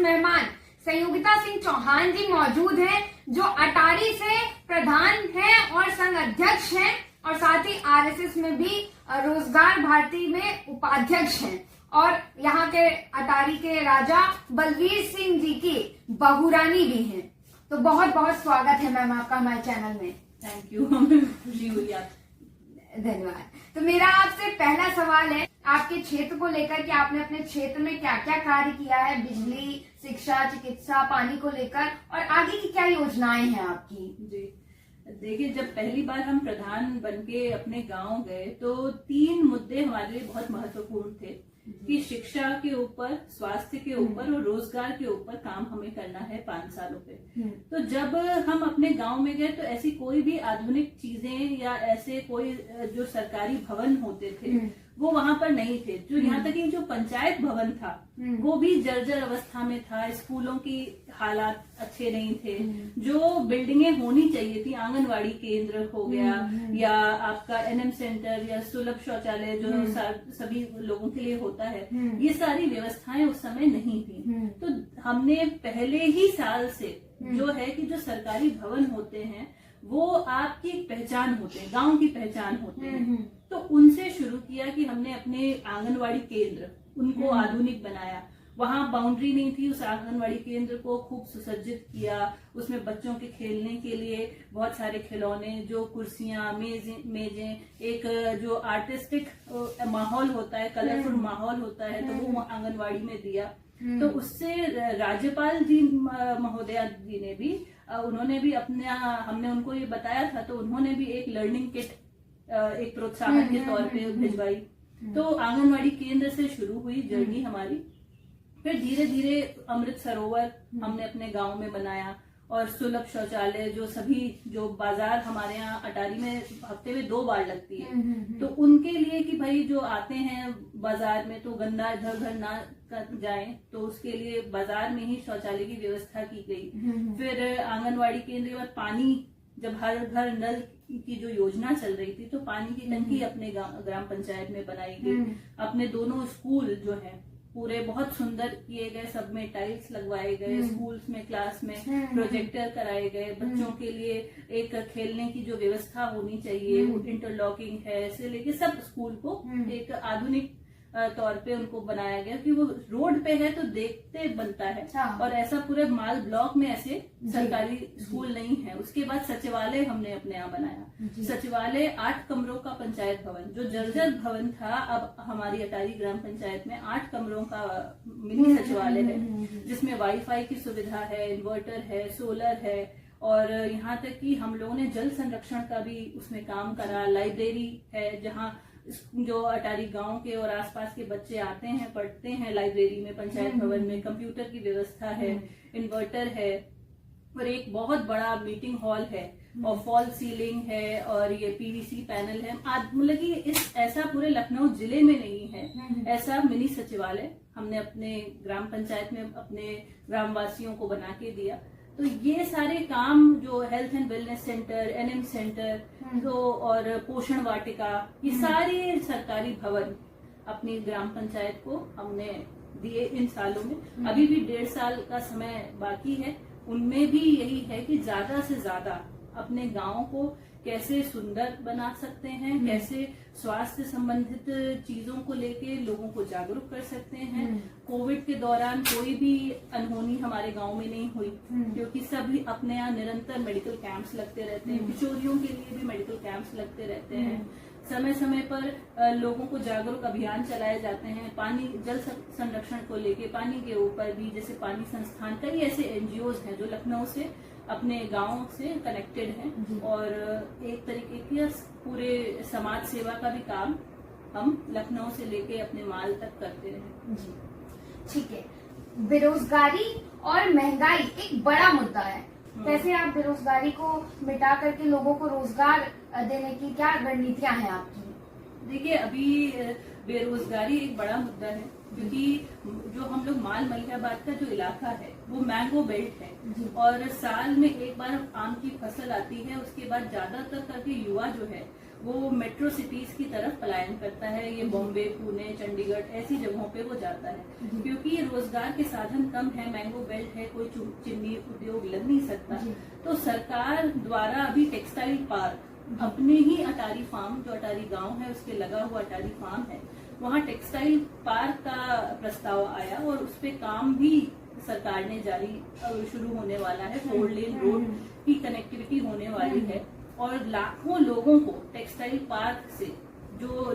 मेहमान संयोगिता सिंह चौहान जी मौजूद हैं, जो अटारी से प्रधान हैं और संघ अध्यक्ष हैं और साथ ही आरएसएस में भी रोजगार भारती में उपाध्यक्ष हैं और यहाँ के अटारी के राजा बलवीर सिंह जी की बहुरानी भी हैं। तो बहुत बहुत स्वागत है मैम आपका हमारे चैनल में। थैंक यू, खुशी हुई आप। धन्यवाद। तो मेरा आपसे पहला सवाल है आपके क्षेत्र को लेकर कि आपने अपने क्षेत्र में क्या क्या कार्य किया है, बिजली, शिक्षा, चिकित्सा, पानी को लेकर, और आगे की क्या योजनाएं हैं आपकी। जी देखिए, जब पहली बार हम प्रधान बनके अपने गांव गए तो 3 मुद्दे हमारे लिए बहुत महत्वपूर्ण थे कि शिक्षा के ऊपर, स्वास्थ्य के ऊपर और रोजगार के ऊपर काम हमें करना है 5 सालों पे। तो जब हम अपने गांव में गए तो ऐसी कोई भी आधुनिक चीजें या ऐसे कोई जो सरकारी भवन होते थे वो वहां पर नहीं थे। जो यहाँ तक कि जो पंचायत भवन था वो भी जर्जर अवस्था में था, स्कूलों की हालात अच्छे नहीं थे। जो बिल्डिंगें होनी चाहिए थी, आंगनवाड़ी केंद्र हो गया या आपका एनएम सेंटर या सुलभ शौचालय जो सभी लोगों के लिए होता है, ये सारी व्यवस्थाएं उस समय नहीं थी। तो हमने पहले ही साल से जो है कि जो सरकारी भवन होते हैं वो आपकी एक पहचान होते हैं, गांव की पहचान होते हैं, तो उनसे शुरू किया कि हमने अपने आंगनवाड़ी केंद्र उनको आधुनिक बनाया। वहां बाउंड्री नहीं थी, उस आंगनवाड़ी केंद्र को खूब सुसज्जित किया। उसमें बच्चों के खेलने के लिए बहुत सारे खिलौने, जो कुर्सियां, मेजें, एक जो आर्टिस्टिक माहौल होता है, कलरफुल माहौल होता है, तो वो आंगनवाड़ी में दिया। तो उससे राज्यपाल जी महोदया जी ने भी उन्होंने भी अपने, हमने उनको ये बताया था तो उन्होंने भी एक लर्निंग किट एक प्रोत्साहन के तौर पे भिजवाई। तो आंगनवाड़ी केंद्र से शुरू हुई जर्नी हमारी। फिर धीरे धीरे अमृत सरोवर हमने अपने गांव में बनाया और सुलभ शौचालय, जो सभी जो बाजार हमारे यहाँ अटारी में हफ्ते में 2 बार लगती है, तो उनके लिए कि भाई जो आते हैं बाजार में तो गंदा इधर उधर ना जाए, तो उसके लिए बाजार में ही शौचालय की व्यवस्था की गई। फिर आंगनवाड़ी केंद्र के बाद पानी, जब हर घर नल की जो योजना चल रही थी तो पानी की टंकी अपने ग्राम पंचायत में बनाई गई। अपने दोनों स्कूल जो है पूरे बहुत सुंदर किए गए, सब में टाइल्स लगवाए गए, स्कूल्स में, क्लास में प्रोजेक्टर कराए गए। बच्चों के लिए एक खेलने की जो व्यवस्था होनी चाहिए, इंटरलॉकिंग है, से लेके सब स्कूल को एक आधुनिक तौर पे उनको बनाया गया कि वो रोड पे है तो देखते बनता है। और ऐसा पूरे माल ब्लॉक में ऐसे सरकारी स्कूल नहीं है। उसके बाद सचिवालय हमने अपने यहाँ बनाया। सचिवालय 8 कमरों का पंचायत भवन, जो जर्जर भवन था, अब हमारी अटारी ग्राम पंचायत में 8 कमरों का मिनी सचिवालय है, जिसमें वाईफाई की सुविधा है, इन्वर्टर है, सोलर है, और यहाँ तक कि हम लोगों ने जल संरक्षण का भी उसमें काम करा। लाइब्रेरी है, जहाँ जो अटारी गांव के और आसपास के बच्चे आते हैं, पढ़ते हैं लाइब्रेरी में, पंचायत भवन में। कंप्यूटर की व्यवस्था है, इन्वर्टर है, और एक बहुत बड़ा मीटिंग हॉल है, और फॉल सीलिंग है, और ये पीवीसी पैनल है। मतलब कि ऐसा पूरे लखनऊ जिले में नहीं है ऐसा मिनी सचिवालय हमने अपने ग्राम पंचायत में अपने ग्रामवासियों को बना के दिया। तो ये सारे काम, जो health and wellness centre, NM centre, तो और पोषण वाटिका, ये सारे सरकारी भवन अपनी ग्राम पंचायत को हमने दिए इन सालों में। अभी भी 1.5 साल का समय बाकी है। उनमें भी यही है कि ज्यादा से ज्यादा अपने गांव को कैसे सुंदर बना सकते हैं, कैसे स्वास्थ्य संबंधित चीजों को लेके लोगों को जागरूक कर सकते हैं। कोविड के दौरान कोई भी अनहोनी हमारे गांव में नहीं हुई, क्योंकि सभी अपने यहाँ निरंतर मेडिकल कैंप्स लगते रहते हैं। किशोरियों के लिए भी मेडिकल कैंप्स लगते रहते हैं। समय समय पर लोगों को जागरूक अभियान चलाए जाते हैं। पानी, जल संरक्षण को लेके, पानी के ऊपर भी, जैसे पानी संस्थान, कई ऐसे एनजीओज हैं जो लखनऊ से अपने गांव से कनेक्टेड हैं, और एक तरीके की पूरे समाज सेवा का भी काम हम लखनऊ से लेके अपने माल तक करते रहे। ठीक है। बेरोजगारी और महंगाई एक बड़ा मुद्दा है। कैसे आप बेरोजगारी को मिटा करके लोगों को रोजगार देने की क्या रणनीतियां हैं आपकी। देखिए, अभी बेरोजगारी एक बड़ा मुद्दा है, क्योंकि जो हम लोग माल मलिहाबाद का जो इलाका है वो मैंगो बेल्ट है, और साल में एक बार आम की फसल आती है। उसके बाद ज्यादातर करके युवा जो है वो मेट्रो सिटीज की तरफ पलायन करता है। ये बॉम्बे, पुणे, चंडीगढ़ ऐसी जगहों पे वो जाता है, क्योंकि रोजगार के साधन कम है, मैंगो बेल्ट है, कोई चिन्नी उद्योग लग नहीं सकता। तो सरकार द्वारा अभी टेक्सटाइल पार्क अपने ही अटारी फार्म, जो अटारी गांव है उसके लगा हुआ अटारी फार्म है, वहाँ टेक्सटाइल पार्क का प्रस्ताव आया और उस पे काम भी सरकार ने शुरू होने वाला है। 4 लेन रोड की कनेक्टिविटी होने वाली है और लाखों लोगों को टेक्सटाइल पार्क से जो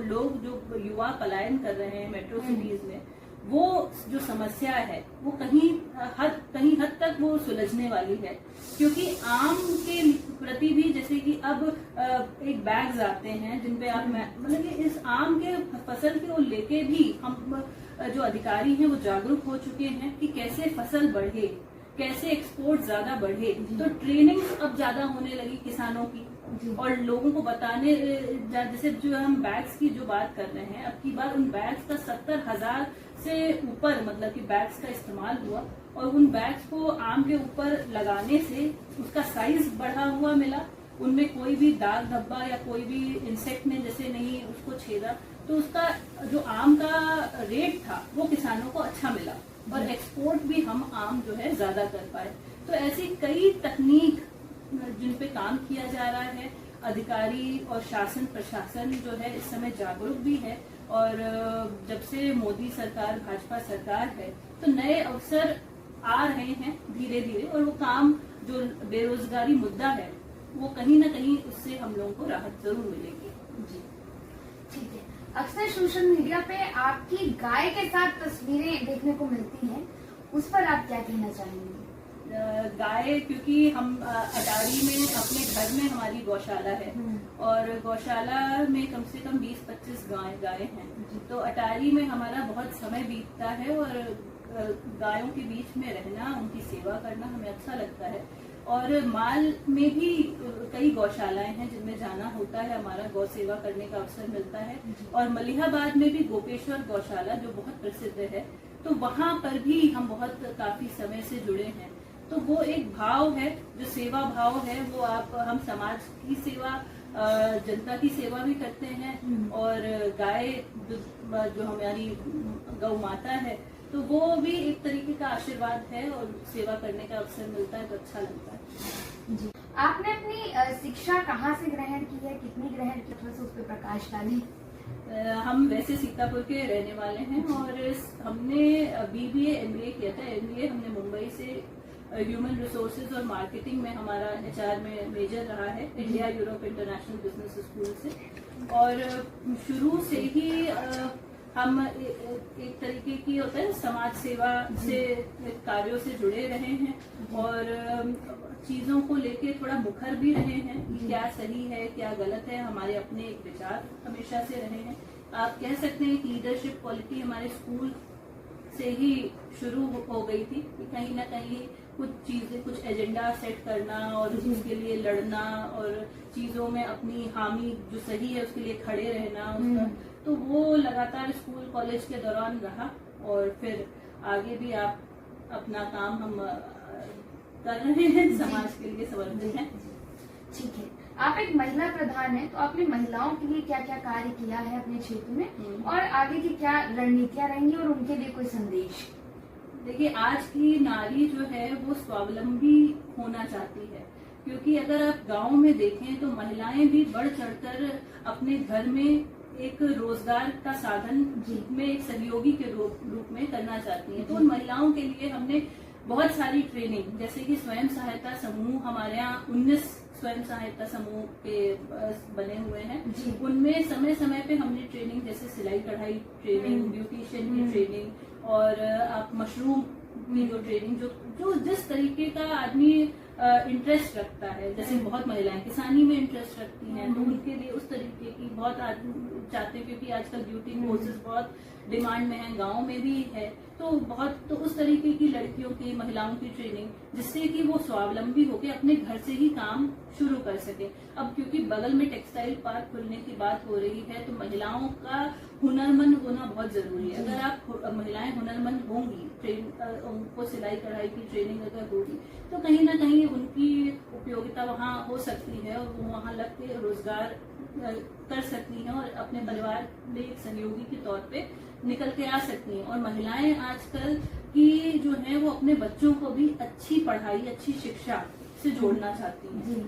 युवा पलायन कर रहे हैं मेट्रो सिटीज में, वो जो समस्या है वो कहीं हद तक वो सुलझने वाली है। क्योंकि आम के प्रति भी, जैसे कि अब एक बैग्स आते हैं जिनपे आप मतलब कि इस आम के फसल को लेके भी हम जो अधिकारी हैं वो जागरूक हो चुके हैं कि कैसे फसल बढ़े, कैसे एक्सपोर्ट ज्यादा बढ़े। तो ट्रेनिंग अब ज्यादा होने लगी किसानों की और लोगों को बताने, जैसे जो हम बैग्स की जो बात कर रहे हैं, अब की बार उन बैग्स का 70,000 से ऊपर मतलब कि बैग्स का इस्तेमाल हुआ और उन बैग्स को आम के ऊपर लगाने से उसका साइज बढ़ा हुआ मिला, उनमें कोई भी दाग धब्बा या कोई भी इंसेक्ट ने जैसे नहीं उसको छेदा, तो उसका जो आम का रेट था वो किसानों को अच्छा मिला और एक्सपोर्ट भी हम आम जो है ज्यादा कर पाए। तो ऐसी कई तकनीक जिन पे काम किया जा रहा है, अधिकारी और शासन प्रशासन जो है इस समय जागरूक भी है और जब से मोदी सरकार, भाजपा सरकार है, तो नए अवसर आ रहे हैं धीरे धीरे और वो काम जो बेरोजगारी मुद्दा है वो कहीं ना कहीं उससे हम लोगों को राहत जरूर मिलेगी। जी ठीक है। अक्सर सोशल मीडिया पे आपकी गाय के साथ तस्वीरें देखने को मिलती हैं, उस पर आप क्या कहना चाहेंगे? गाय, क्योंकि हम अटारी में अपने घर में हमारी गौशाला है और गौशाला में कम से कम 20-25 गाय हैं, तो अटारी में हमारा बहुत समय बीतता है और गायों के बीच में रहना, उनकी सेवा करना हमें अच्छा लगता है। और माल में भी कई गौशालाएं हैं जिनमें जाना होता है, हमारा गौ सेवा करने का अवसर मिलता है। और मलिहाबाद में भी गोपेश्वर गौशाला जो बहुत प्रसिद्ध है, तो वहाँ पर भी हम काफी समय से जुड़े हैं। तो वो एक भाव है, जो सेवा भाव है, वो हम समाज की सेवा, जनता की सेवा भी करते हैं और गाय जो हमारी गौ माता है, तो वो भी एक तरीके का आशीर्वाद है और सेवा करने का अवसर मिलता है तो अच्छा लगता है। जी, आपने अपनी शिक्षा कहाँ से ग्रहण की है, कितनी ग्रहण की, थोड़ा सा उस पर प्रकाश डालें। हम वैसे सीतापुर के रहने वाले हैं और हमने BBA MBA किया था। MBA हमने मुंबई से ह्यूमन रिसोर्सेज और मार्केटिंग में हमारा HR में मेजर रहा है, India Europe international business school से। और शुरू से ही हम एक तरीके की होता है समाज सेवा से कार्यों से जुड़े रहे हैं और चीजों को लेके थोड़ा मुखर भी रहे हैं कि क्या सही है क्या गलत है, हमारे अपने एक विचार हमेशा से रहे हैं। आप कह सकते हैं कि लीडरशिप क्वालिटी हमारे स्कूल से ही शुरू हो गई थी कि कहीं ना कहीं कुछ चीजें, कुछ एजेंडा सेट करना और उसके लिए लड़ना और चीजों में अपनी हामी जो सही है उसके लिए खड़े रहना उसका, तो वो लगातार स्कूल कॉलेज के दौरान रहा और फिर आगे भी आप अपना काम हम कर रहे हैं, समाज के लिए समर्पित हैं। ठीक है। आप एक महिला प्रधान हैं, तो आपने महिलाओं के लिए क्या क्या कार्य किया है अपने क्षेत्र में और आगे की क्या रणनीतियां रहेंगी और उनके लिए कोई संदेश? देखिए, आज की नारी जो है वो स्वावलंबी होना चाहती है, क्योंकि अगर आप गांव में देखें तो महिलाएं भी बढ़ चढ़कर अपने घर में एक रोजगार का साधन में एक सहयोगी के रूप में करना चाहती हैं। तो उन महिलाओं के लिए हमने बहुत सारी ट्रेनिंग, जैसे कि स्वयं सहायता समूह, हमारे यहाँ 19 स्वयं सहायता समूह के बने हुए हैं, उनमें समय समय पे हमने ट्रेनिंग, जैसे सिलाई कढ़ाई ट्रेनिंग, ब्यूटिशियन की ट्रेनिंग और आप मशरूम की जो ट्रेनिंग, जो जिस तरीके का आदमी इंटरेस्ट रखता है, जैसे बहुत महिलाएं किसानी में इंटरेस्ट रखती हैं तो उनके लिए उस तरीके की बहुत आदमी चाहते हैं, क्योंकि आजकल ब्यूटी कोर्सेज बहुत डिमांड में है, गांव में भी है, तो उस तरीके की लड़कियों की, महिलाओं की ट्रेनिंग, जिससे कि वो स्वावलंबी होकर अपने घर से ही काम शुरू कर सके। अब क्योंकि बगल में टेक्सटाइल पार्क खुलने की बात हो रही है तो महिलाओं का हुनरमंद होना बहुत जरूरी है। अगर आप महिलाएं हुनरमंद होंगी, उनको सिलाई कढ़ाई की ट्रेनिंग अगर होगी तो कहीं ना कहीं उनकी उपयोगिता वहाँ हो सकती है और वो वहाँ लग के रोजगार कर सकती हैं और अपने परिवार में एक सहयोगी के तौर पे निकल के आ सकती हैं। और महिलाएं आजकल की जो है वो अपने बच्चों को भी अच्छी पढ़ाई, अच्छी शिक्षा से जोड़ना चाहती हैं। जी।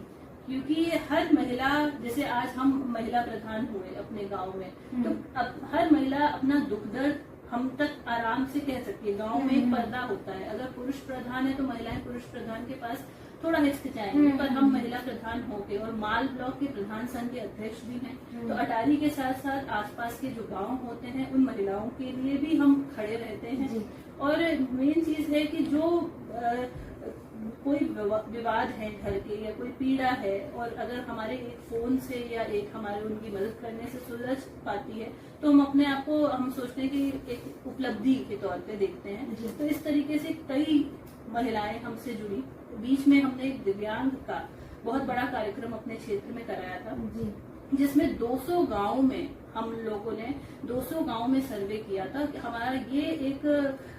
क्योंकि हर महिला, जैसे आज हम महिला प्रधान हुए अपने गांव में, तो अब हर महिला अपना दुख दर्द हम तक आराम से कह सकती है। गांव में एक पर्दा होता है, अगर पुरुष प्रधान है तो महिलाएं पुरुष प्रधान के पास थोड़ा हिचकिचाएंगे, पर हम महिला प्रधान होके, और माल ब्लॉक के प्रधान संघ के अध्यक्ष भी हैं, तो अटारी के साथ साथ आसपास के जो गांव होते हैं उन महिलाओं के लिए भी हम खड़े रहते हैं। और मेन चीज है कि जो कोई विवाद है घर के या कोई पीड़ा है, और अगर हमारे एक फोन से या एक हमारे उनकी मदद करने से सुलझ पाती है, तो हम अपने आप को, हम सोचते हैं कि एक उपलब्धि के तौर पे देखते हैं। तो इस तरीके से कई महिलाएं हमसे जुड़ी। बीच में हमने एक दिव्यांग का बहुत बड़ा कार्यक्रम अपने क्षेत्र में कराया था, जिसमें 200 गांव में हम लोगों ने 200 गांव में सर्वे किया था। हमारा ये एक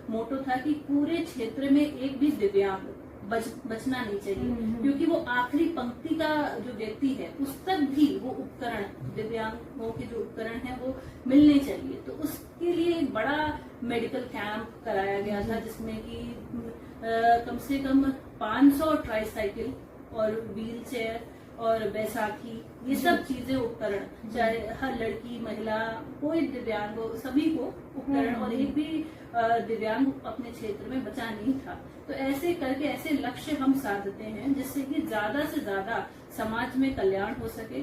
मोटो था कि पूरे क्षेत्र में एक भी दिव्यांग बचना नहीं चाहिए, क्योंकि वो आखिरी पंक्ति का जो व्यक्ति है उस तक भी वो उपकरण, दिव्यांगों के जो उपकरण है वो मिलने चाहिए। तो उसके लिए एक बड़ा मेडिकल कैंप कराया गया था, जिसमें कि कम से कम 500 ट्राईसाइकिल और व्हील चेयर और बैसाखी, ये सब चीजें, उपकरण, चाहे हर लड़की, महिला, कोई दिव्यांग हो, सभी को उपकरण, और एक भी दिव्यांग अपने क्षेत्र में बचा नहीं था। तो ऐसे करके ऐसे लक्ष्य हम साधते हैं जिससे कि ज्यादा से ज्यादा समाज में कल्याण हो सके,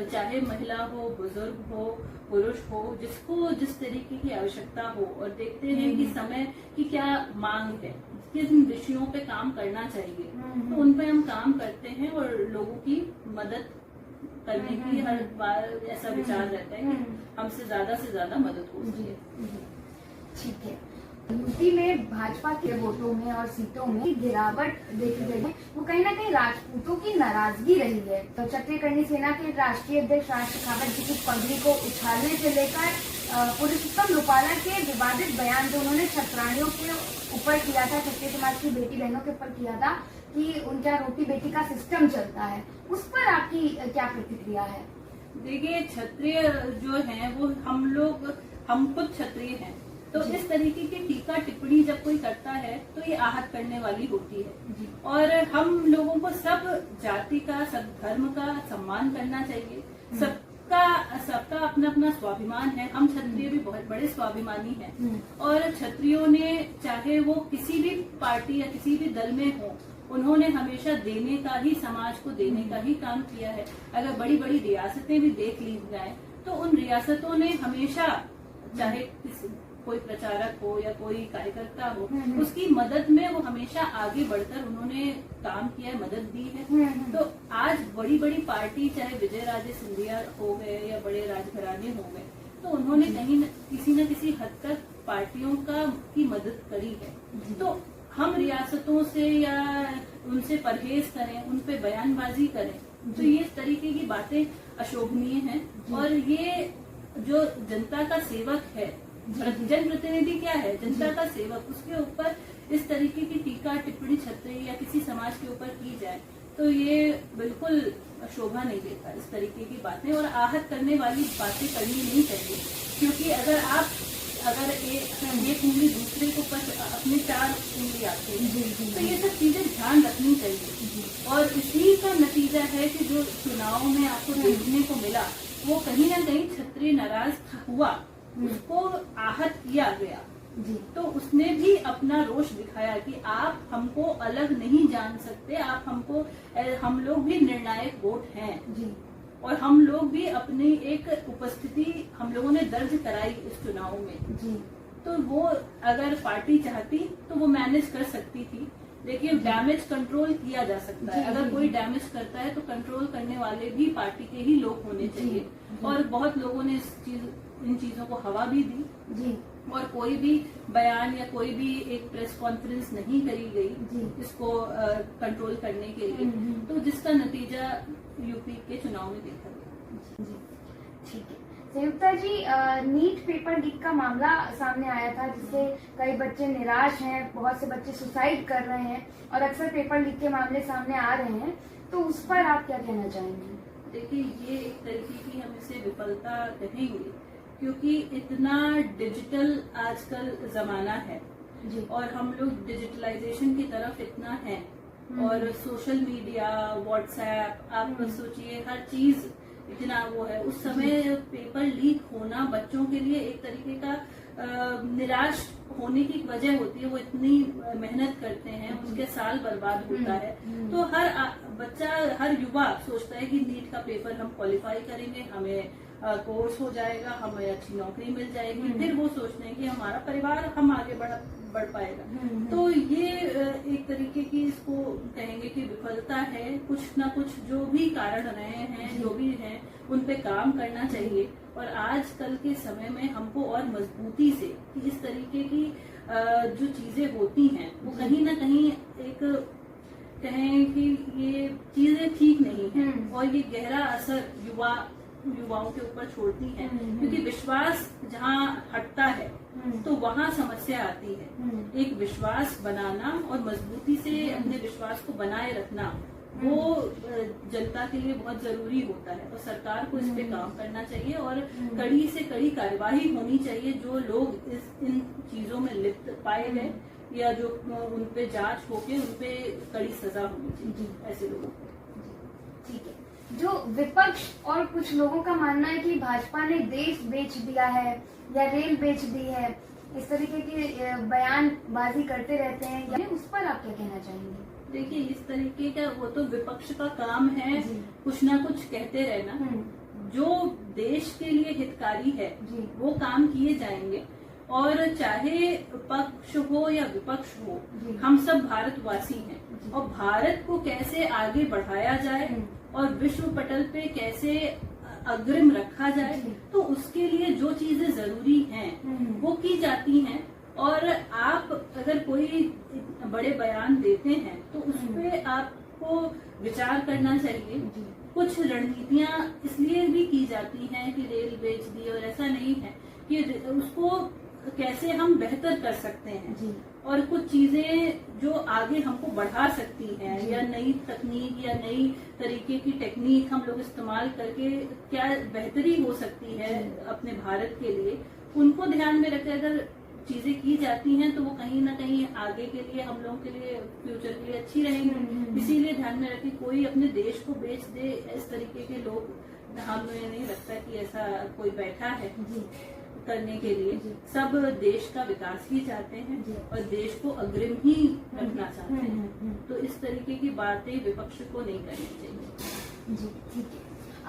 चाहे महिला हो, बुजुर्ग हो, पुरुष हो, जिसको जिस तरीके की आवश्यकता हो। और देखते हैं कि समय की क्या मांग है, किन विषयों पे काम करना चाहिए, तो उन पे हम काम करते हैं। और लोगों की मदद करने की हर बार ऐसा विचार रहता है कि हमसे ज्यादा मदद हो सके। ठीक है। यूपी में भाजपा के वोटों में और सीटों में गिरावट देखी गई है, वो कहीं ना कहीं राजपूतों की नाराजगी रही है। तो क्षत्रिय करणी सेना के राष्ट्रीय अध्यक्ष राज शेखावत जी की पगड़ी को उछालने से लेकर पुरुषोत्तम रूपाला के विवादित बयान जो उन्होंने क्षत्राणियों के ऊपर किया था, क्षत्रिय समाज की बेटी बहनों के ऊपर किया था कि उनका रोटी बेटी का सिस्टम चलता है, उस पर आपकी क्या प्रतिक्रिया है? देखिए, क्षत्रिय जो है वो हम खुद क्षत्रिय हैं, तो इस तरीके की टीका टिप्पणी जब कोई करता है तो ये आहत करने वाली होती है। और हम लोगों को सब जाति का, सब धर्म का सम्मान करना चाहिए। सबका अपना अपना स्वाभिमान है। हम क्षत्रिय भी बहुत बड़े स्वाभिमानी हैं। और क्षत्रियों ने, चाहे वो किसी भी पार्टी या किसी भी दल में हो, उन्होंने हमेशा देने का ही, समाज को देने का ही काम किया है। अगर बड़ी बड़ी रियासतें भी देख ली जाए तो उन रियासतों ने हमेशा, चाहे कोई प्रचारक हो या कोई कार्यकर्ता हो, उसकी मदद में वो हमेशा आगे बढ़कर उन्होंने काम किया है, मदद दी है। तो आज बड़ी बड़ी पार्टी, चाहे विजय राजे सिंधिया हो गए या बड़े राजघराने हो गए, तो उन्होंने कहीं किसी न किसी हद तक पार्टियों की मदद करी है। तो हम रियासतों से या उनसे परहेज करें, उन पे बयानबाजी करें, तो ये इस तरीके की बातें अशोभनीय हैं। और ये जो जनता का सेवक है, जनप्रतिनिधि क्या है, जनता का सेवक, उसके ऊपर इस तरीके की टीका टिप्पणी क्षत्रिय या किसी समाज के ऊपर की जाए तो ये बिल्कुल शोभा नहीं देता। इस तरीके की बातें और आहत करने वाली बातें करनी नहीं चाहिए, क्योंकि अगर एक उंगली दूसरे के ऊपर अपने 4 उंगली आते हैं, तो ये सब चीजें ध्यान रखनी चाहिए। और इसी का नतीजा है कि जो चुनाव में आपको देखने को मिला, वो कहीं ना कहीं क्षत्रिय नाराज हुआ, उसको आहत किया गया। तो उसने भी अपना रोष दिखाया कि आप हमको अलग नहीं जान सकते, हम लोग भी निर्णायक वोट हैं और हम लोग भी अपनी एक उपस्थिति हम लोगों ने दर्ज कराई इस चुनाव में। तो वो अगर पार्टी चाहती तो वो मैनेज कर सकती थी। देखिए, डैमेज कंट्रोल किया जा सकता है। अगर कोई डैमेज करता है तो कंट्रोल करने वाले भी पार्टी के ही लोग होने चाहिए। और बहुत लोगों ने इन चीजों को हवा भी दी और कोई भी बयान या कोई भी एक प्रेस कॉन्फ्रेंस नहीं करी गई इसको कंट्रोल करने के लिए, तो जिसका नतीजा यूपी के चुनाव में देखा गया। ठीक है संयुक्ता जी, नीट पेपर लीक का मामला सामने आया था, जिससे कई बच्चे निराश हैं, बहुत से बच्चे सुसाइड कर रहे हैं और अक्सर पेपर लीक के मामले सामने आ रहे हैं, तो उस पर आप क्या कहना चाहेंगे? देखिए ये एक तरीके की हम इसे विफलता कहेंगे, क्योंकि इतना डिजिटल आजकल जमाना है जी। और हम लोग डिजिटलाइजेशन की तरफ इतना है, और सोशल मीडिया, व्हाट्सएप, आप सोचिए हर चीज इतना वो है। उस समय पेपर लीक होना बच्चों के लिए एक तरीके का निराश होने की वजह होती है। वो इतनी मेहनत करते हैं, उनके साल बर्बाद होता है। तो हर बच्चा, हर युवा सोचता है कि नीट का पेपर हम क्वालिफाई करेंगे, हमें कोर्स हो जाएगा, हमें अच्छी नौकरी मिल जाएगी, फिर वो सोचते हैं कि हमारा परिवार हम आगे बढ़ पाएगा। तो ये एक तरीके की इसको कहेंगे कि विफलता है। कुछ ना कुछ जो भी कारण रहे हैं, जो भी हैं, उन पे काम करना चाहिए। और आजकल के समय में हमको और मजबूती से कि इस तरीके की जो चीजें होती हैं वो कहीं ना कहीं एक कहें कि ये चीजें ठीक नहीं है और ये गहरा असर युवाओं के ऊपर छोड़ती हैं, क्योंकि विश्वास जहाँ हटता है तो वहाँ समस्या आती है। एक विश्वास बनाना और मजबूती से अपने विश्वास को बनाए रखना वो जनता के लिए बहुत जरूरी होता है, और सरकार को इस पे काम करना चाहिए और कड़ी से कड़ी कार्यवाही होनी चाहिए। जो लोग इन चीजों में लिप्त पाए गए या जो उन पे जांच होके उन पे कड़ी सजा होनी चाहिए ऐसे लोगों को। ठीक है। जो विपक्ष और कुछ लोगों का मानना है कि भाजपा ने देश बेच दिया है या रेल बेच दी है, इस तरीके की बयानबाजी करते रहते हैं, यानी उस पर आप क्या कहना चाहेंगे? देखिए इस तरीके का वो तो विपक्ष का काम है कुछ ना कुछ कहते रहना। जो देश के लिए हितकारी है वो काम किए जाएंगे, और चाहे पक्ष हो या विपक्ष हो, हम सब भारतवासी हैं और भारत को कैसे आगे बढ़ाया जाए और विश्व पटल पे कैसे अग्रिम रखा जाए, तो उसके लिए जो चीजें जरूरी हैं वो की जाती हैं। और आप अगर कोई बड़े बयान देते हैं तो उस पे आपको विचार करना चाहिए। कुछ रणनीतियां इसलिए भी की जाती हैं कि रेल बेच दी, और ऐसा नहीं है कि उसको कैसे हम बेहतर कर सकते हैं, और कुछ चीजें जो आगे हमको बढ़ा सकती हैं, या नई तकनीक या नई तरीके की टेक्निक हम लोग इस्तेमाल करके क्या बेहतरी हो सकती है अपने भारत के लिए, उनको ध्यान में रखकर अगर चीजें की जाती हैं तो वो कहीं ना कहीं आगे के लिए, हम लोगों के लिए, फ्यूचर के लिए अच्छी रहेंगी। इसीलिए ध्यान में रखें कोई अपने देश को बेच दे, इस तरीके के लोग, हमें नहीं लगता कि ऐसा कोई बैठा है करने के लिए। सब देश का विकास ही चाहते हैं और देश को अग्रिम ही रखना चाहते हैं, तो इस तरीके की बातें विपक्ष को नहीं करनी चाहिए। जी ठीक है।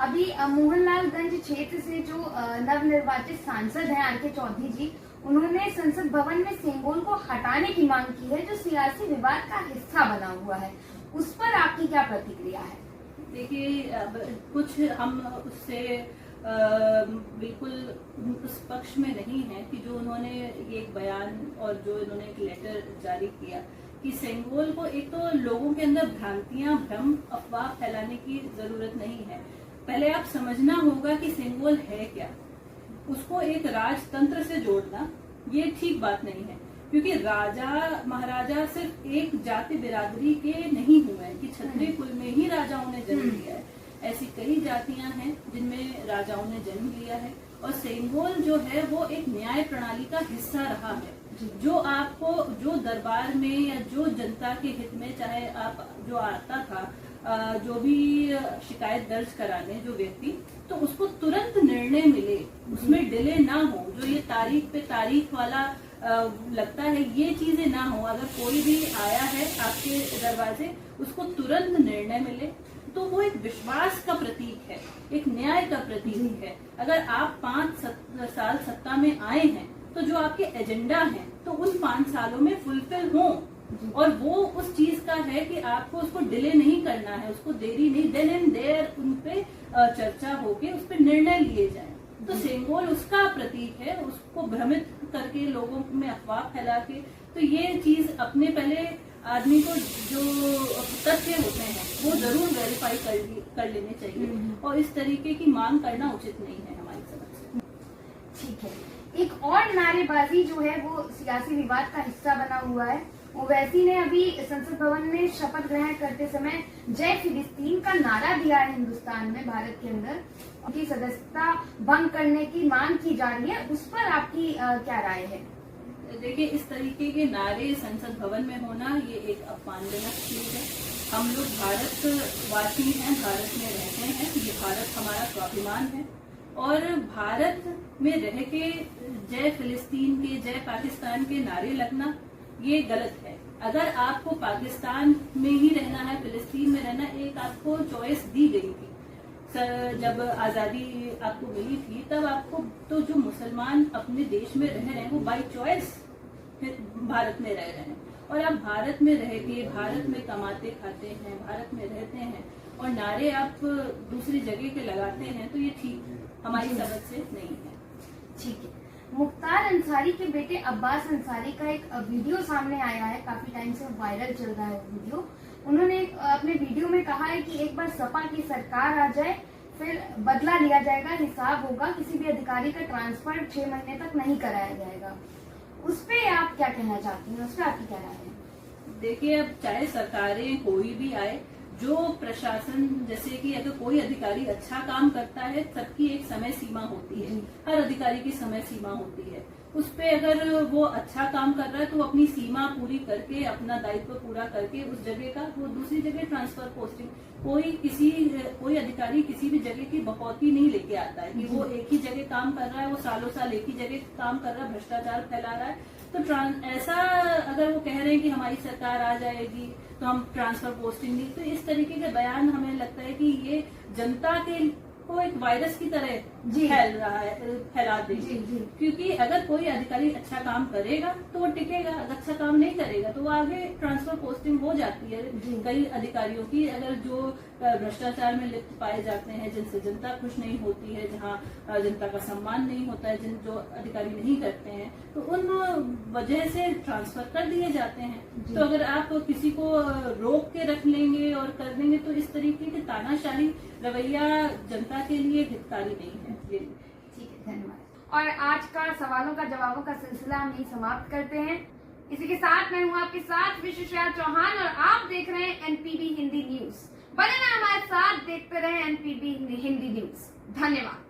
अभी मोहनलालगंज क्षेत्र से जो नवनिर्वाचित सांसद हैं आर के चौधरी जी, उन्होंने संसद भवन में सेंगोल को हटाने की मांग की है, जो सियासी विवाद का हिस्सा बना हुआ है। उस पर आपकी क्या प्रतिक्रिया है? देखिए कुछ हम उससे बिल्कुल उस पक्ष में नहीं है कि जो उन्होंने ये एक बयान और जो इन्होंने एक लेटर जारी किया कि सेंगोल को, एक तो लोगों के अंदर भ्रांतियां, भ्रम, अफवाह फैलाने की जरूरत नहीं है। पहले आप समझना होगा कि सेंगोल है क्या। उसको एक राजतंत्र से जोड़ना ये ठीक बात नहीं है, क्योंकि राजा महाराजा सिर्फ एक जाति बिरादरी के नहीं हुए हैं कि क्षत्रिय कुल में ही राजाओं ने जन्म लिया है। ऐसी कई जातियां हैं जिनमें राजाओं ने जन्म लिया है, और सेंगोल जो है वो एक न्याय प्रणाली का हिस्सा रहा है। जो आपको, जो दरबार में या जो जनता के हित में, चाहे आप जो आता था, जो भी शिकायत दर्ज कराने जो व्यक्ति, तो उसको तुरंत निर्णय मिले, उसमें डिले ना हो। जो ये तारीख पे तारीख वाला लगता है, ये चीजें ना हो। अगर कोई भी आया है आपके दरवाजे, उसको तुरंत निर्णय मिले, तो वो एक विश्वास का प्रतीक है, एक न्याय का प्रतीक है। अगर आप 5 साल सत्ता में आए हैं तो जो आपके एजेंडा हैं तो उन 5 सालों में फुलफिल हों, और वो उस चीज का है कि आपको उसको डिले नहीं करना है, उसको देरी नहीं, देन एंड देयर उन पे चर्चा होके उस पे निर्णय लिए जाए। तो सेंगोल उसका प्रतीक है, उसको भ्रमित करके लोगों में अफवाह फैला के, तो ये चीज अपने पहले आदमी को जो तथ्य होते हैं वो जरूर वेरीफाई कर लेने चाहिए, और इस तरीके की मांग करना उचित नहीं है हमारी समझ से। ठीक है। एक और नारेबाजी जो है वो सियासी विवाद का हिस्सा बना हुआ है, ओवैसी ने अभी संसद भवन में शपथ ग्रहण करते समय जय फिलिस्तीन का नारा दिया है हिंदुस्तान में, भारत के अंदर उनकी सदस्यता भंग करने की मांग की जा रही है, उस पर आपकी क्या राय है? देखिए, इस तरीके के नारे संसद भवन में होना ये एक अपमानजनक चीज है। हम लोग भारतवासी हैं, भारत में रहते हैं, ये भारत हमारा स्वाभिमान है और भारत में रह के जय फिलिस्तीन के, जय पाकिस्तान के नारे लगना ये गलत है। अगर आपको पाकिस्तान में ही रहना है, फिलिस्तीन में रहना, एक आपको चॉइस दी गई थी जब आजादी आपको मिली थी, तब आपको तो जो मुसलमान अपने देश में रह रहे हैं वो बाय चॉइस भारत में रह रहे हैं और आप भारत में रह के भारत में कमाते खाते हैं, भारत में रहते हैं और नारे आप दूसरी जगह के लगाते हैं, तो ये ठीक हमारी समझ से नहीं है। ठीक है। मुख्तार अंसारी के बेटे अब्बास अंसारी का एक वीडियो सामने आया है, काफी टाइम से वायरल चल रहा है वीडियो। उन्होंने अपने वीडियो में कहा है कि एक बार सपा की सरकार आ जाए फिर बदला लिया जाएगा, हिसाब होगा, किसी भी अधिकारी का ट्रांसफर 6 महीने तक नहीं कराया जाएगा। उस पे आप क्या कहना चाहती हैं, उस पे आपकी क्या राय है? देखिए, अब चाहे सरकारें कोई भी आए, जो प्रशासन, जैसे कि अगर कोई अधिकारी अच्छा काम करता है, सबकी एक समय सीमा होती है, हर अधिकारी की समय सीमा होती है। उस पे अगर वो अच्छा काम कर रहा है तो वो अपनी सीमा पूरी करके, अपना दायित्व पूरा करके उस जगह का वो दूसरी जगह ट्रांसफर पोस्टिंग, कोई अधिकारी किसी भी जगह की बकौती नहीं लेके आता है कि वो एक ही जगह काम कर रहा है, वो सालों साल एक ही जगह काम कर रहा है, भ्रष्टाचार फैला रहा है। तो ऐसा अगर वो कह रहे हैं कि हमारी सरकार आ जाएगी तो हम ट्रांसफर पोस्टिंग दी, तो इस तरीके के बयान हमें लगता है कि ये जनता के को एक वायरस की तरह फैला देगी। क्योंकि अगर कोई अधिकारी अच्छा काम करेगा तो वो टिकेगा, अगर अच्छा काम नहीं करेगा तो वो आगे ट्रांसफर पोस्टिंग हो जाती है। कई अधिकारियों की अगर जो भ्रष्टाचार में लिप्त पाए जाते हैं, जिनसे जनता खुश नहीं होती है, जहाँ जनता का सम्मान नहीं होता है, जो अधिकारी नहीं करते हैं, तो उन वजह से ट्रांसफर कर दिए जाते हैं। तो अगर आप किसी को रोक के रख लेंगे और कर देंगे तो इस तरीके की तानाशाही रवैया जनता के लिए हितकारी नहीं है। ठीक है, धन्यवाद। और आज का सवालों का जवाबों का सिलसिला हम यही समाप्त करते हैं। इसी के साथ मैं हूँ आपके साथ विश्वश्रेया चौहान और आप देख रहे हैं एनपीबी हिंदी न्यूज। बने रहे हमारे साथ, देखते रहे एनपीबी हिंदी न्यूज। धन्यवाद।